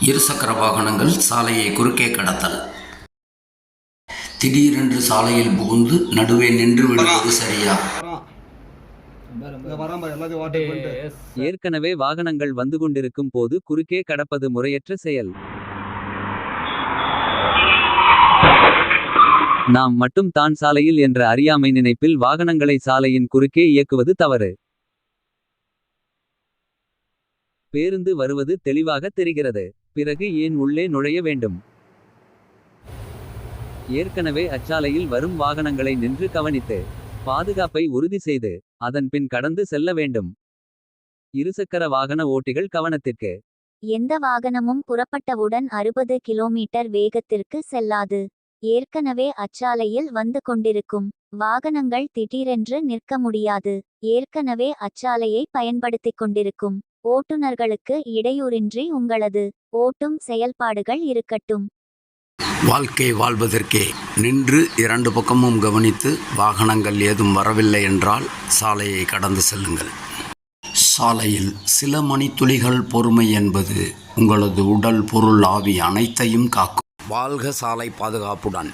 இருசக்கர வாகனங்கள் சாலையை குறுக்கே கடத்தல். திடீரென்று சாலையில் புகுந்து நடுவே நின்று விடுவது சரியா? ஏற்கனவே வாகனங்கள் வந்து கொண்டிருக்கும் போது குறுக்கே கடப்பது முறையற்ற செயல். நாம் மட்டும் தான் சாலையில் என்ற அறியாமை நினைப்பில் வாகனங்களை சாலையின் குறுக்கே இயக்குவது தவறு. பேருந்து வருவது தெளிவாக தெரிகிறது. பிறகு ஏன் உள்ளே நுழைய வேண்டும்? ஏற்கனவே அச்சாலையில் வரும் வாகனங்களை நின்று கவனித்து பாதுகாப்பை உறுதி செய்து அதன் பின் கடந்து செல்ல வேண்டும். இருசக்கர வாகன ஓட்டிகள் கவனத்திற்கு. எந்த வாகனமும் புறப்பட்டவுடன் 60 கிலோமீட்டர் வேகத்திற்கு செல்லாது. ஏற்கனவே அச்சாலையில் வந்து கொண்டிருக்கும் வாகனங்கள் திடீரென்று நிற்க முடியாது. ஏற்கனவே அச்சாலையை பயன்படுத்திக் கொண்டிருக்கும் ஓட்டுநர்களுக்கு இடையூறின்றி உங்களது ஓட்டும் செயல்பாடுகள் இருக்கட்டும். வாழ்க்கை வாழ்வதற்கே நின்று இரண்டு பக்கமும் கவனித்து வாகனங்கள் ஏதும் வரவில்லை என்றால் சாலையை கடந்து செல்லுங்கள். சாலையில் சில மணித்துளிகள் பொறுமை என்பது உங்களது உடல், பொருள், ஆவி அனைத்தையும் காக்கும். வாழ்க சாலை பாதுகாப்புடன்.